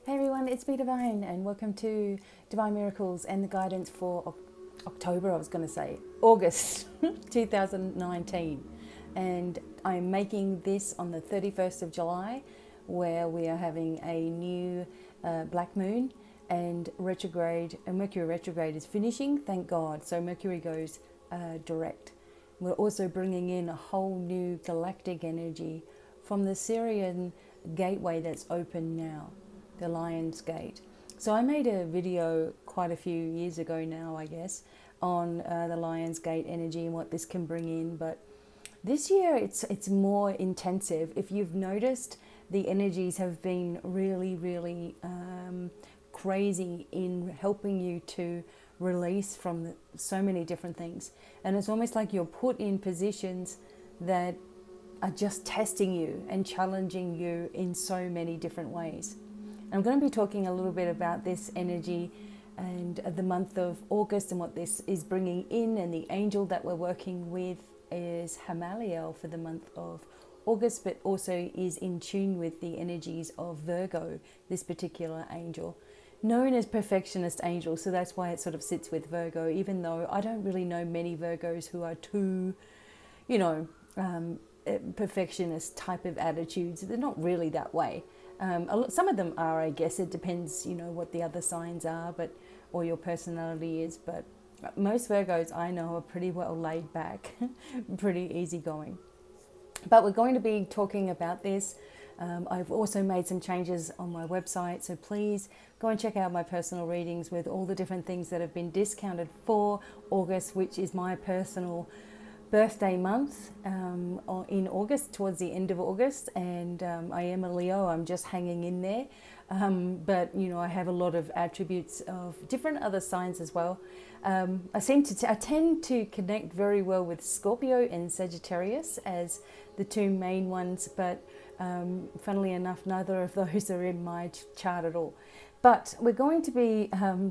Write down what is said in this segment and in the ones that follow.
Hey everyone, it's BDevine and welcome to Divine Miracles and the guidance for October, I was going to say, August 2019. And I'm making this on the 31st of July where we are having a new black moon and retrograde, and Mercury retrograde is finishing, thank God. So Mercury goes direct. We're also bringing in a whole new galactic energy from the Syrian gateway that's open now, the Lion's Gate. So I made a video quite a few years ago now, I guess, on the Lion's Gate energy and what this can bring in. But this year it's more intensive. If you've noticed, the energies have been really crazy in helping you to release from so many different things. And it's almost like you're put in positions that are just testing you and challenging you in so many different ways. I'm going to be talking a little bit about this energy and the month of August and what this is bringing in, and the angel that we're working with is Hamaliel for the month of August, but also is in tune with the energies of Virgo, this particular angel, known as perfectionist angel. So that's why it sort of sits with Virgo, even though I don't really know many Virgos who are too, perfectionist type of attitudes. They're not really that way. Some of them are, I guess. It depends, what the other signs are, or your personality is. But most Virgos I know are pretty well laid back, pretty easygoing. But we're going to be talking about this. I've also made some changes on my website, so please go and check out my personal readings with all the different things that have been discounted for August, which is my personal birthday month in August, towards the end of August. And I am a Leo, I'm just hanging in there. But I have a lot of attributes of different other signs as well. I tend to connect very well with Scorpio and Sagittarius as the two main ones, but funnily enough, neither of those are in my chart at all. But we're going to be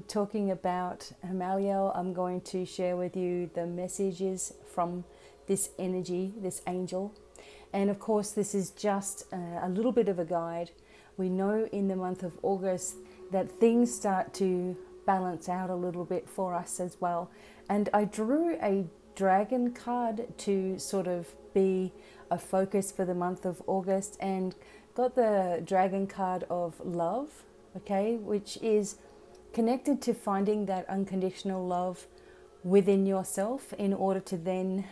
talking about Hamaliel. I'm going to share with you the messages from this energy, this angel. And of course, this is just a little bit of a guide. We know in the month of August that things start to balance out a little bit for us as well. And I drew a dragon card to sort of be a focus for the month of August, and got the dragon card of love, okay, which is connected to finding that unconditional love within yourself in order to then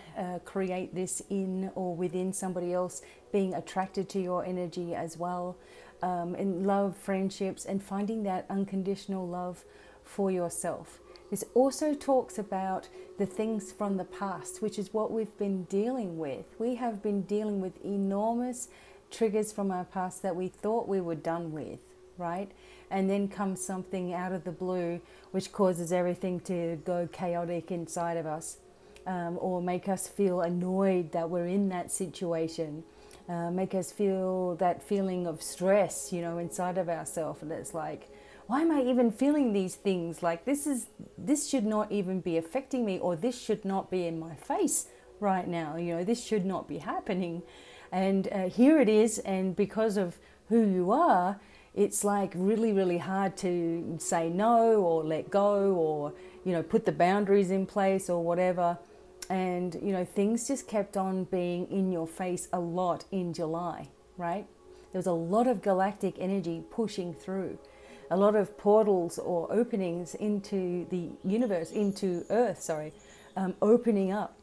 create this in or within somebody else, being attracted to your energy as well, in love, friendships, and finding that unconditional love for yourself. This also talks about the things from the past, which is what we've been dealing with. We have been dealing with enormous triggers from our past that we thought we were done with, right? And then comes something out of the blue which causes everything to go chaotic inside of us, or make us feel annoyed that we're in that situation, make us feel that feeling of stress, inside of ourselves. And it's like, why am I even feeling these things? Like this should not even be affecting me, or this should not be in my face right now. This should not be happening. And here it is. And because of who you are, it's like really hard to say no or let go, or, put the boundaries in place or whatever. And, things just kept on being in your face a lot in July, right? There was a lot of galactic energy pushing through, a lot of portals or openings into the universe, into Earth, opening up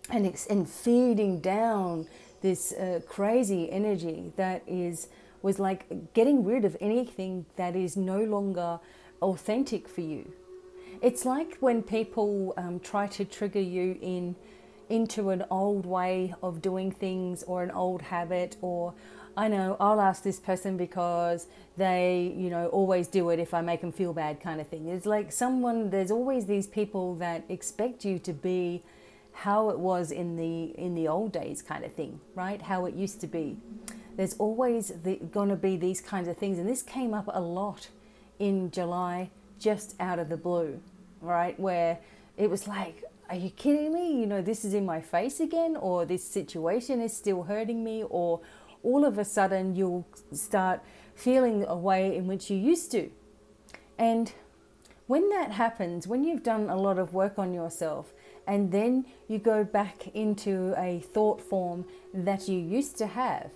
and feeding down this crazy energy that was like getting rid of anything that is no longer authentic for you. It's like when people try to trigger you into an old way of doing things, or an old habit, or I know I'll ask this person because they, always do it if I make them feel bad, kind of thing. It's like there's always these people that expect you to be how it was in the old days, kind of thing, right? How it used to be. There's always going to be these kinds of things. And this came up a lot in July, just out of the blue, right? Where it was like, are you kidding me? This is in my face again, or this situation is still hurting me, or all of a sudden you'll start feeling a way in which you used to. And when that happens, when you've done a lot of work on yourself, and then you go back into a thought form that you used to have,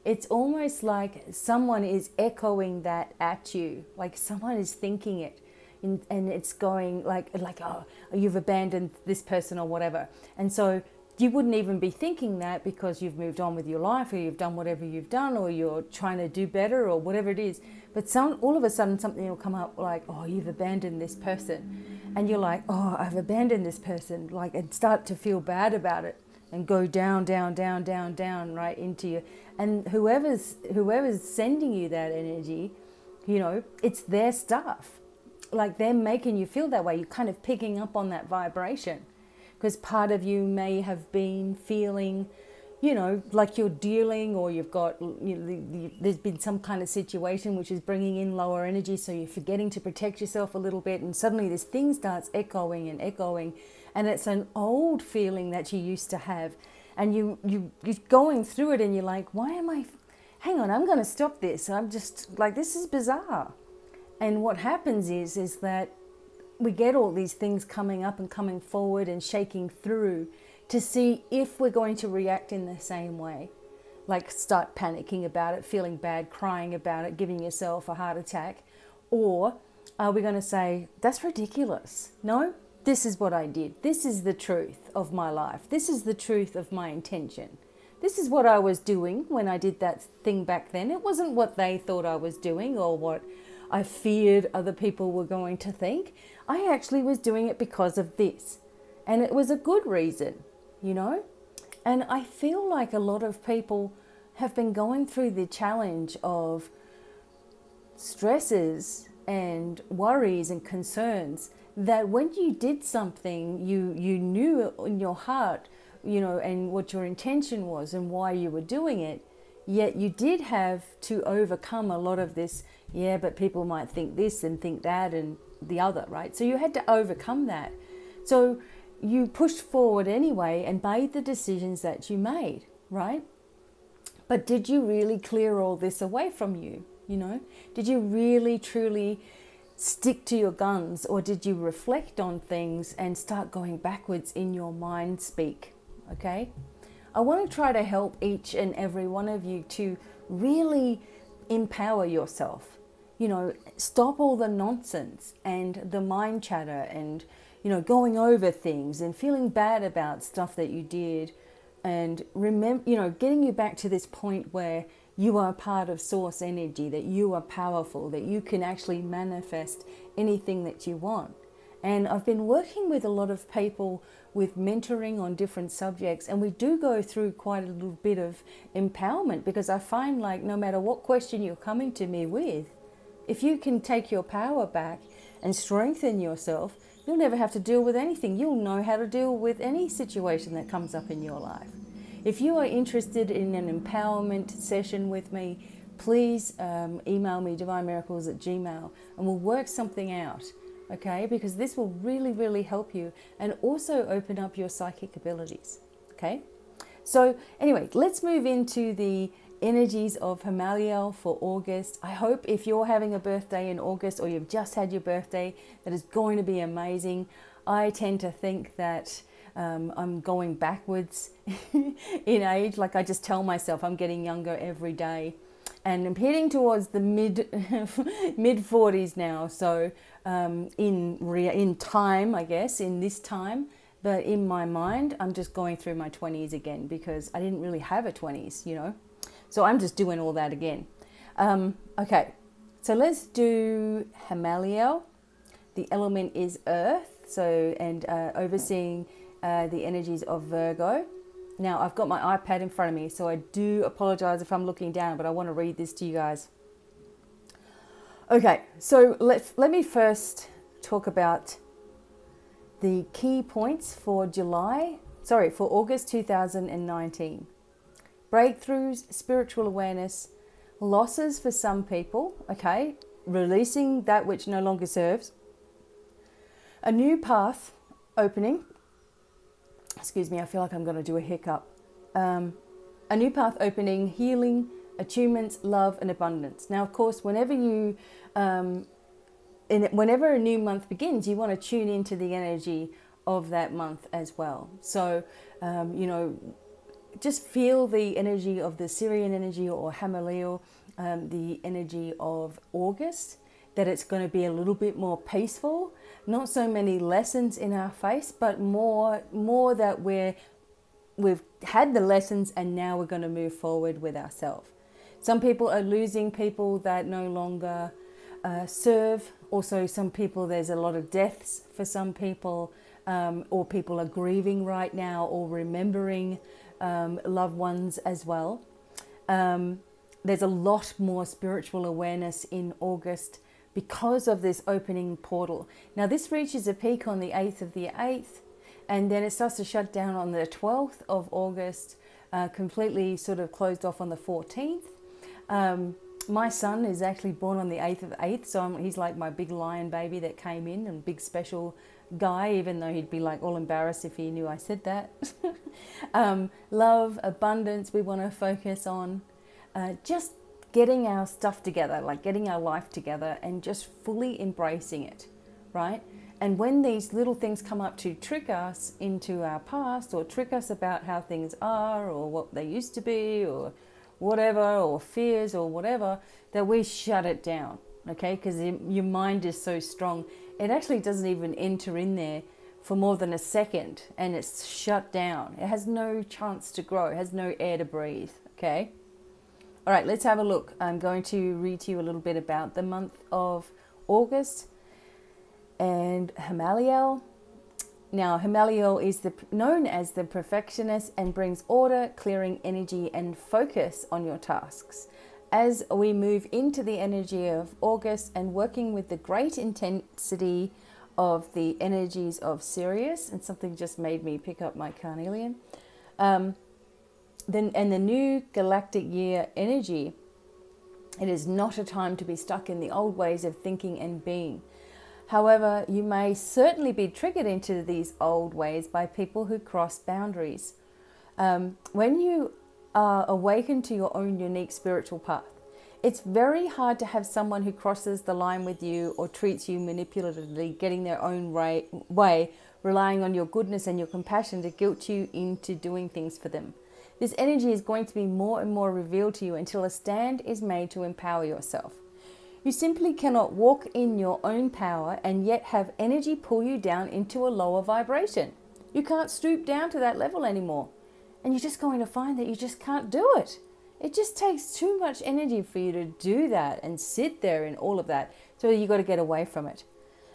it's almost like someone is echoing that at you, like someone is thinking it, and it's going like, oh, you've abandoned this person or whatever. And so you wouldn't even be thinking that because you've moved on with your life, or you've done whatever you've done, or you're trying to do better, or whatever it is. But all of a sudden something will come up like, oh, you've abandoned this person. And you're like, oh, I've abandoned this person, like, and start to feel bad about it and go down, down, down, down, down, right into you. And whoever's sending you that energy, you know, it's their stuff. Like, they're making you feel that way. You're kind of picking up on that vibration. Because part of you may have been feeling, you know, like you're dealing, or you've got, you know, there's been some kind of situation which is bringing in lower energy, so you're forgetting to protect yourself a little bit, and suddenly this thing starts echoing and echoing, and it's an old feeling that you used to have, and you're going through it, and you're like, why am I, hang on, I'm going to stop this. I'm just like, this is bizarre. And what happens is that we get all these things coming up and coming forward and shaking through to see if we're going to react in the same way. Like, start panicking about it, feeling bad, crying about it, giving yourself a heart attack. Or are we going to say, that's ridiculous? No, this is what I did. This is the truth of my life. This is the truth of my intention. This is what I was doing when I did that thing back then. It wasn't what they thought I was doing or what I feared other people were going to think. I actually was doing it because of this. And it was a good reason, you know? And I feel like a lot of people have been going through the challenge of stresses and worries and concerns that when you did something, you knew in your heart, you know, and what your intention was and why you were doing it, yet you did have to overcome a lot of this, yeah, but people might think this and think that and the other, right? So you had to overcome that. So you pushed forward anyway and made the decisions that you made, right? But did you really clear all this away from you, you know? Did you really, truly stick to your guns, or did you reflect on things and start going backwards in your mind speak, okay? I want to try to help each and every one of you to really empower yourself. You know, stop all the nonsense and the mind chatter and, you know, going over things and feeling bad about stuff that you did, and remember, you know, getting you back to this point where you are part of source energy, that you are powerful, that you can actually manifest anything that you want. And I've been working with a lot of people with mentoring on different subjects, and we do go through quite a little bit of empowerment, because I find, like, no matter what question you're coming to me with, if you can take your power back and strengthen yourself, you'll never have to deal with anything. You'll know how to deal with any situation that comes up in your life. If you are interested in an empowerment session with me, please email me devinemiracles@gmail.com, and we'll work something out, okay? Because this will really, really help you and also open up your psychic abilities, okay? So anyway, let's move into the energies of Hamaliel for August. I hope if you're having a birthday in August, or you've just had your birthday, that is going to be amazing. I tend to think that I'm going backwards in age. Like, I just tell myself I'm getting younger every day, and I'm heading towards the mid 40s now. So in time, I guess, in this time, but in my mind, I'm just going through my 20s again, because I didn't really have a 20s, you know. So I'm just doing all that again. Okay, so let's do Hamaliel. The element is earth, so, and overseeing the energies of Virgo. Now, I've got my iPad in front of me, so I do apologize if I'm looking down, but I want to read this to you guys. Okay, so let me first talk about the key points for for August 2019. Breakthroughs, spiritual awareness, losses for some people, okay, releasing that which no longer serves, a new path opening. Excuse me, I feel like I'm going to do a hiccup. a new path opening, healing, attunements, love, and abundance. Now, of course, whenever a new month begins, you want to tune into the energy of that month as well. So, just feel the energy of the Syrian energy or Hamaleo, the energy of August, that it's going to be a little bit more peaceful, not so many lessons in our face, but more that we've had the lessons and now we're going to move forward with ourselves. Some people are losing people that no longer serve. Also, some people, there's a lot of deaths for some people, or people are grieving right now or remembering loved ones as well. There's a lot more spiritual awareness in August because of this opening portal. Now, this reaches a peak on the 8th of the 8th, and then it starts to shut down on the 12th of August, completely sort of closed off on the 14th. My son is actually born on the 8th of the 8th, so he's like my big lion baby that came in, and big special guy, even though he'd be like all embarrassed if he knew I said that. Love, abundance, we want to focus on just getting our stuff together, like getting our life together and just fully embracing it, right? And when these little things come up to trick us into our past or trick us about how things are or what they used to be or whatever, or fears or whatever, that we shut it down, okay? Because your mind is so strong. It actually doesn't even enter in there for more than a second and it's shut down. It has no chance to grow. It has no air to breathe, okay? All right, let's have a look. I'm going to read to you a little bit about the month of August and Hamaleo. Now, Hamaleo is known as the perfectionist and brings order, clearing energy and focus on your tasks. As we move into the energy of August and working with the great intensity of the energies of Sirius, and something just made me pick up my carnelian, and the new galactic year energy, it is not a time to be stuck in the old ways of thinking and being. However, you may certainly be triggered into these old ways by people who cross boundaries. When you are awakened to your own unique spiritual path, it's very hard to have someone who crosses the line with you or treats you manipulatively, getting their own way, relying on your goodness and your compassion to guilt you into doing things for them. This energy is going to be more and more revealed to you until a stand is made to empower yourself. You simply cannot walk in your own power and yet have energy pull you down into a lower vibration. You can't stoop down to that level anymore. And you're just going to find that you just can't do it. It just takes too much energy for you to do that and sit there in all of that. So you got to get away from it.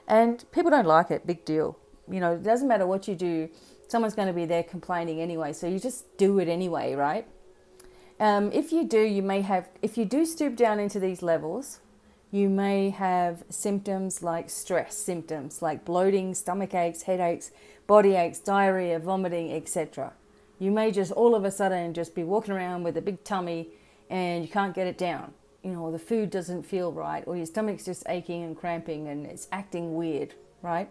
And people don't like it, big deal. You know, it doesn't matter what you do. Someone's going to be there complaining anyway. So you just do it anyway, right? If you do stoop down into these levels, you may have symptoms like stress symptoms, like bloating, stomach aches, headaches, body aches, diarrhea, vomiting, etc. You may just all of a sudden just be walking around with a big tummy and you can't get it down. You know, or the food doesn't feel right, or your stomach's just aching and cramping and it's acting weird, right?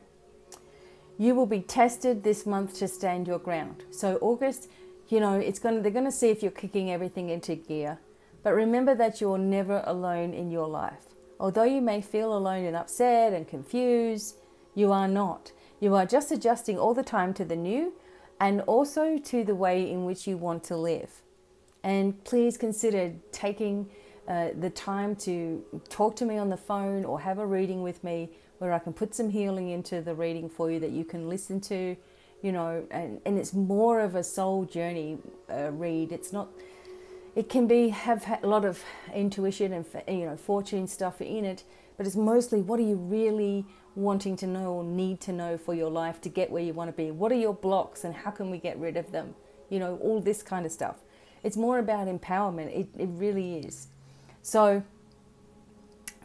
You will be tested this month to stand your ground. So August, you know, they're going to see if you're kicking everything into gear. But remember that you're never alone in your life. Although you may feel alone and upset and confused, you are not. You are just adjusting all the time to the new and also to the way in which you want to live. And please consider taking the time to talk to me on the phone or have a reading with me where I can put some healing into the reading for you that you can listen to, you know, and it's more of a soul journey read. It's not, it can have a lot of intuition and, you know, fortune stuff in it, but it's mostly what are you really wanting to know or need to know for your life to get where you want to be? What are your blocks and how can we get rid of them? You know, all this kind of stuff. It's more about empowerment. It really is. So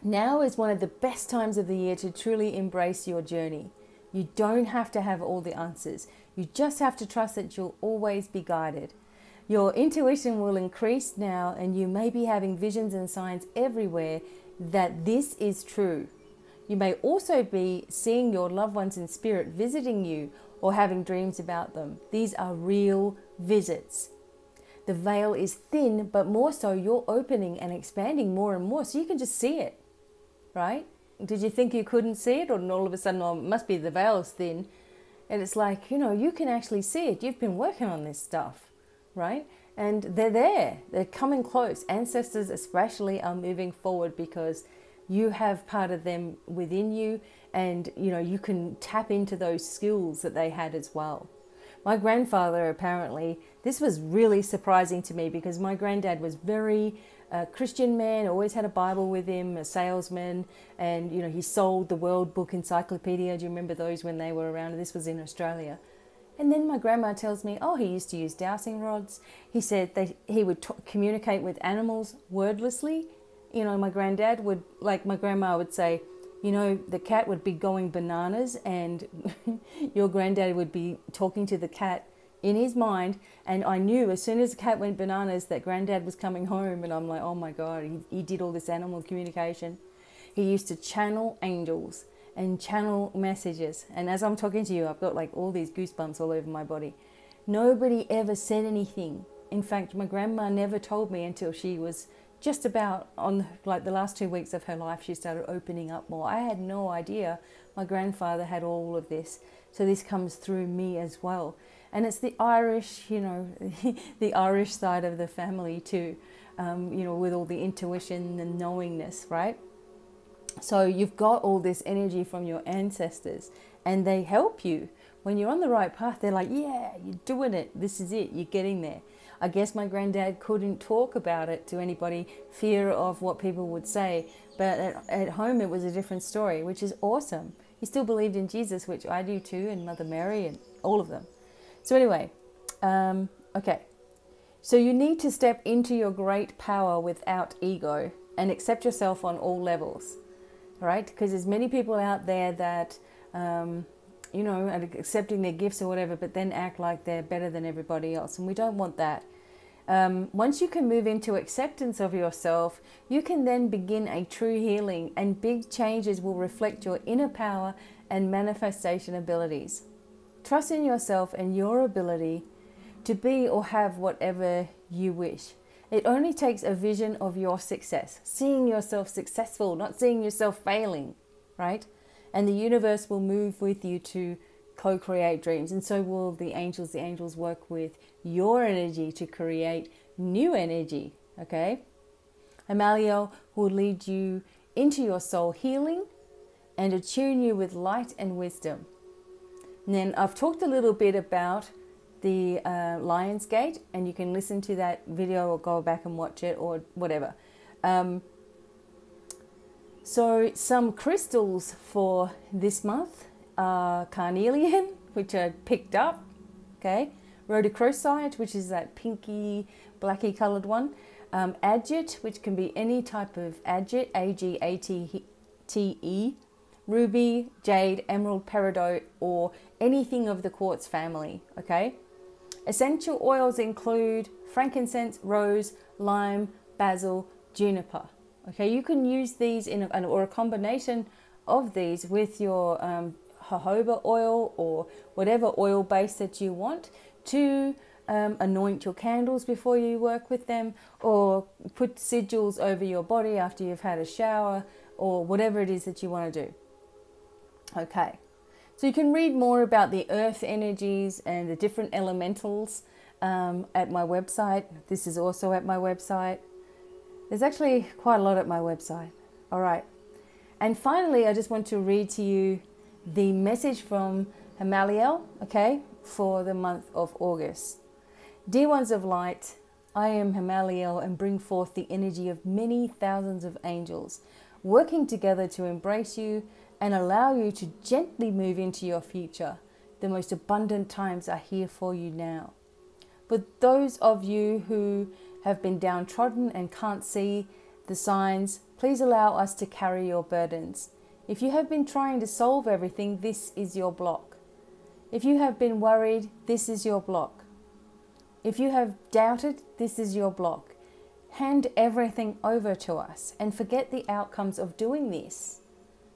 now is one of the best times of the year to truly embrace your journey. You don't have to have all the answers. You just have to trust that you'll always be guided. Your intuition will increase now, and you may be having visions and signs everywhere that this is true. You may also be seeing your loved ones in spirit visiting you or having dreams about them. These are real visits. the veil is thin, but more so you're opening and expanding more and more so you can just see it, right? Did you think you couldn't see it, or all of a sudden, oh, it must be the veil's thin? And it's like, you know, you can actually see it. You've been working on this stuff, right? And they're there. They're coming close. Ancestors especially are moving forward because you have part of them within you, and, you know, you can tap into those skills that they had as well. My grandfather, apparently, this was really surprising to me because my granddad was very Christian man, always had a Bible with him, a salesman, and, you know, he sold the World Book Encyclopedia. Do you remember those when they were around? This was in Australia. And then my grandma tells me, oh, he used to use dowsing rods. He said that he would communicate with animals wordlessly. You know, my granddad would, like my grandma would say, you know, the cat would be going bananas and your granddad would be talking to the cat in his mind. And I knew as soon as the cat went bananas that granddad was coming home. And I'm like, oh my God, he did all this animal communication. He used to channel angels and channel messages. And as I'm talking to you, I've got like all these goosebumps all over my body. Nobody ever said anything. In fact, my grandma never told me until she was just about on like the last 2 weeks of her life, she started opening up more. I had no idea my grandfather had all of this. So this comes through me as well. And it's the Irish, you know, the Irish side of the family too, you know, with all the intuition and knowingness, right? So you've got all this energy from your ancestors and they help you. When you're on the right path, they're like, yeah, you're doing it. This is it. You're getting there. I guess my granddad couldn't talk about it to anybody, fear of what people would say. But at home, it was a different story, which is awesome. He still believed in Jesus, which I do too, and Mother Mary and all of them. So anyway, okay. So you need to step into your great power without ego and accept yourself on all levels, right? Because there's many people out there that, you know, are accepting their gifts or whatever, but then act like they're better than everybody else. And we don't want that. Once you can move into acceptance of yourself, you can then begin a true healing, and big changes will reflect your inner power and manifestation abilities. Trust in yourself and your ability to be or have whatever you wish. It only takes a vision of your success, seeing yourself successful, not seeing yourself failing, right? And the universe will move with you to co-create dreams, and so will the angels. The angels work with your energy to create new energy, okay? Amaliel will lead you into your soul healing and attune you with light and wisdom. And then I've talked a little bit about the Lion's Gate, and you can listen to that video or go back and watch it or whatever. So some crystals for this month are carnelian, which I picked up, okay? Rhodochrosite, which is that pinky, blacky coloured one. Agate, which can be any type of agate, A-G-A-T-E. Ruby, jade, emerald, peridot, or anything of the quartz family, okay? Essential oils include frankincense, rose, lime, basil, juniper. Okay, you can use these in or a combination of these with your jojoba oil or whatever oil base that you want to anoint your candles before you work with them, or put sigils over your body after you've had a shower, or whatever it is that you want to do. Okay, so you can read more about the earth energies and the different elementals at my website. This is also at my website. There's actually quite a lot at my website. All right. And finally, I just want to read to you the message from Amaliel, okay, for the month of August. Dear ones of light, I am Amaliel and bring forth the energy of many thousands of angels working together to embrace you and allow you to gently move into your future. The most abundant times are here for you now. For those of you who have been downtrodden and can't see the signs, please allow us to carry your burdens. If you have been trying to solve everything, this is your block. If you have been worried, this is your block. If you have doubted, this is your block. Hand everything over to us and forget the outcomes of doing this.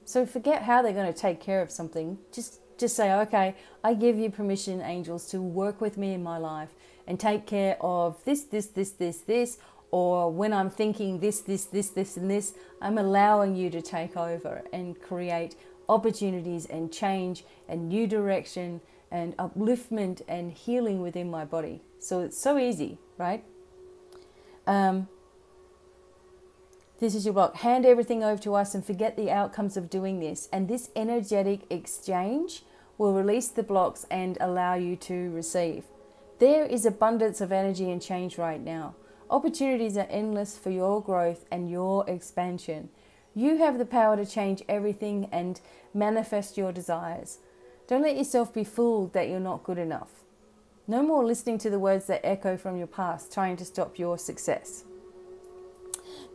So forget how they're going to take care of something. Just say, okay, I give you permission, angels, to work with me in my life and take care of this, or when I'm thinking this, and this, I'm allowing you to take over and create opportunities and change and new direction and upliftment and healing within my body. So it's so easy, right? This is your block. Hand everything over to us and forget the outcomes of doing this. And this energetic exchange will release the blocks and allow you to receive. There is abundance of energy and change right now. Opportunities are endless for your growth and your expansion. You have the power to change everything and manifest your desires. Don't let yourself be fooled that you're not good enough. No more listening to the words that echo from your past, trying to stop your success.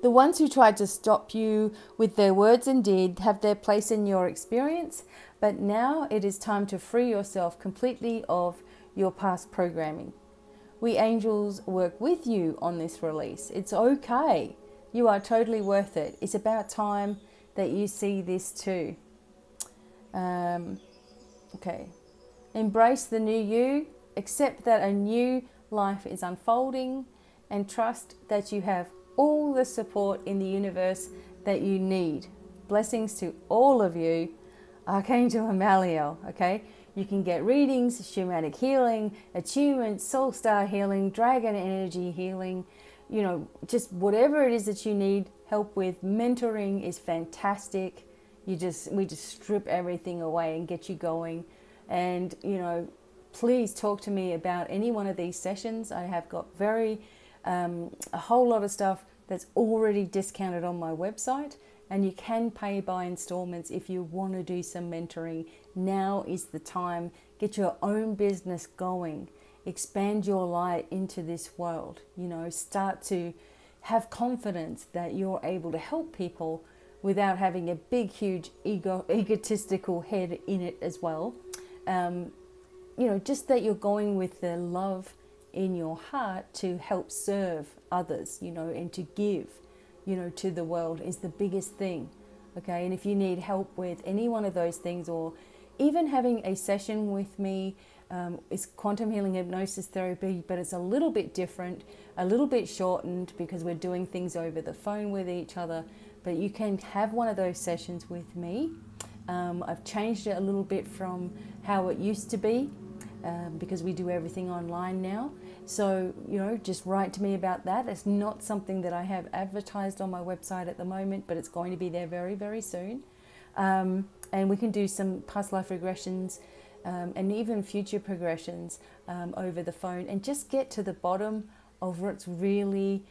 The ones who tried to stop you with their words and deed have their place in your experience, but now it is time to free yourself completely of your past programming. We angels work with you on this release. It's okay. You are totally worth it. It's about time that you see this too. Okay. Embrace the new you. Accept that a new life is unfolding and trust that you have all the support in the universe that you need. Blessings to all of you. Archangel Amaliel, okay? You can get readings, shamanic healing, attunement, soul star healing, dragon energy healing, you know, just whatever it is that you need help with. Mentoring is fantastic. We just strip everything away and get you going. And, you know, please talk to me about any one of these sessions. I have got a whole lot of stuff that's already discounted on my website, and you can pay by installments if you want to do some mentoring. Now is the time. Get your own business going. Expand your light into this world. You know, start to have confidence that you're able to help people without having a big, huge egotistical head in it as well. You know, just that you're going with the love in your heart to help serve others, you know, and to give, you know, to the world is the biggest thing. Okay, and if you need help with any one of those things, or even having a session with me, it's quantum healing hypnosis therapy, but it's a little bit different, a little bit shortened because we're doing things over the phone with each other. But you can have one of those sessions with me. I've changed it a little bit from how it used to be because we do everything online now. So, you know, just write to me about that. It's not something that I have advertised on my website at the moment, but it's going to be there very, very soon. And we can do some past life regressions and even future progressions over the phone and just get to the bottom of what's really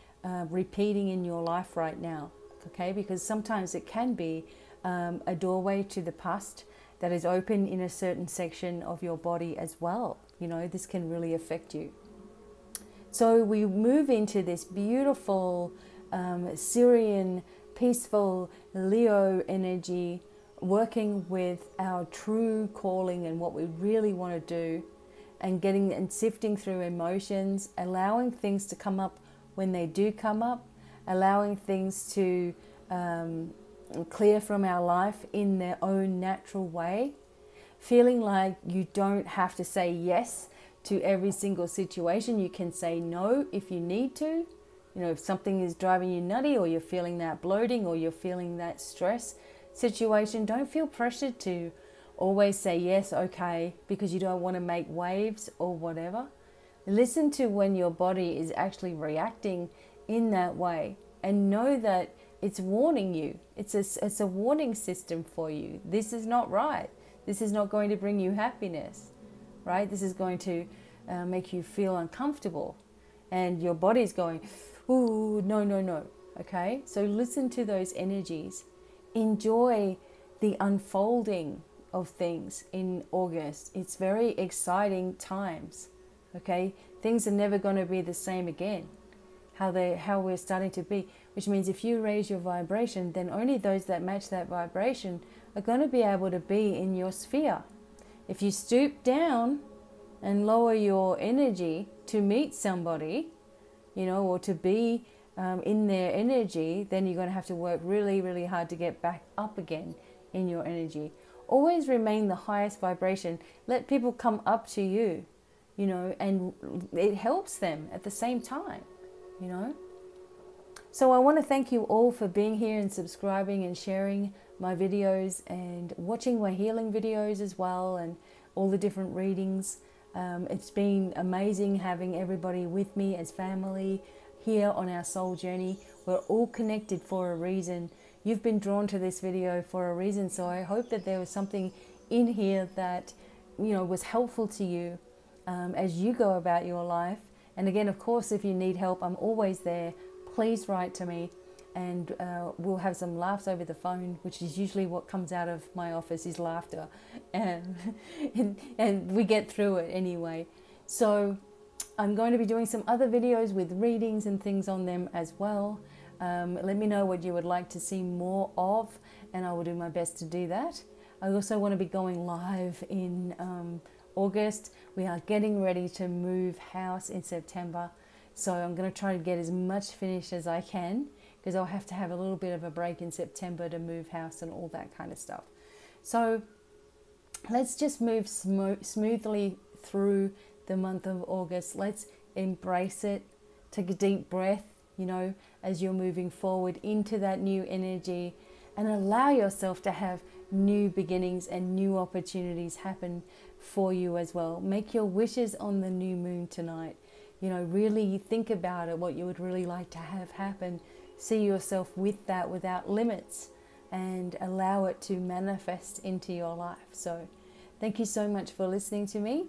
repeating in your life right now. Okay, because sometimes it can be a doorway to the past that is open in a certain section of your body as well. You know, this can really affect you. So we move into this beautiful Syrian, peaceful Leo energy, working with our true calling and what we really want to do, and getting and sifting through emotions, allowing things to come up when they do come up, allowing things to clear from our life in their own natural way, feeling like you don't have to say yes to every single situation. You can say no if you need to. You know, if something is driving you nutty, or you're feeling that bloating, or you're feeling that stress situation, don't feel pressured to always say yes, okay, because you don't want to make waves or whatever. Listen to when your body is actually reacting in that way, and know that it's warning you. It's a warning system for you. This is not right. This is not going to bring you happiness, right? This is going to make you feel uncomfortable, and your body's going, ooh, no, no, no. Okay, so listen to those energies. Enjoy the unfolding of things in August. It's very exciting times. Okay, things are never going to be the same again. How we're starting to be, which means if you raise your vibration, then only those that match that vibration are going to be able to be in your sphere. If you stoop down and lower your energy to meet somebody, you know, or to be in their energy, then you're going to have to work really, really hard to get back up again in your energy. Always remain the highest vibration. Let people come up to you. you know, and it helps them at the same time, you know. So I want to thank you all for being here and subscribing and sharing my videos and watching my healing videos as well, and all the different readings. It's been amazing having everybody with me as family here on our soul journey. We're all connected for a reason. You've been drawn to this video for a reason, so I hope that there was something in here that, you know, was helpful to you as you go about your life. And again, of course, if you need help, I'm always there. Please write to me, and we'll have some laughs over the phone, which is usually what comes out of my office, is laughter, and we get through it anyway. So I'm going to be doing some other videos with readings and things on them as well. Let me know what you would like to see more of, and I will do my best to do that. I also want to be going live in August. We are getting ready to move house in September, so I'm going to try to get as much finished as I can, because I'll have to have a little bit of a break in September to move house and all that kind of stuff. So let's just move smoothly through the month of August. Let's embrace it. Take a deep breath, you know, as you're moving forward into that new energy, and allow yourself to have new beginnings and new opportunities happen for you as well. Make your wishes on the new moon tonight. You know, really think about it, what you would really like to have happen. See yourself with that without limits, and allow it to manifest into your life. So thank you so much for listening to me,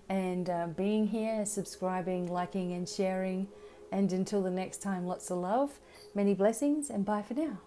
and being here, subscribing, liking and sharing. And until the next time, lots of love, many blessings, and bye for now.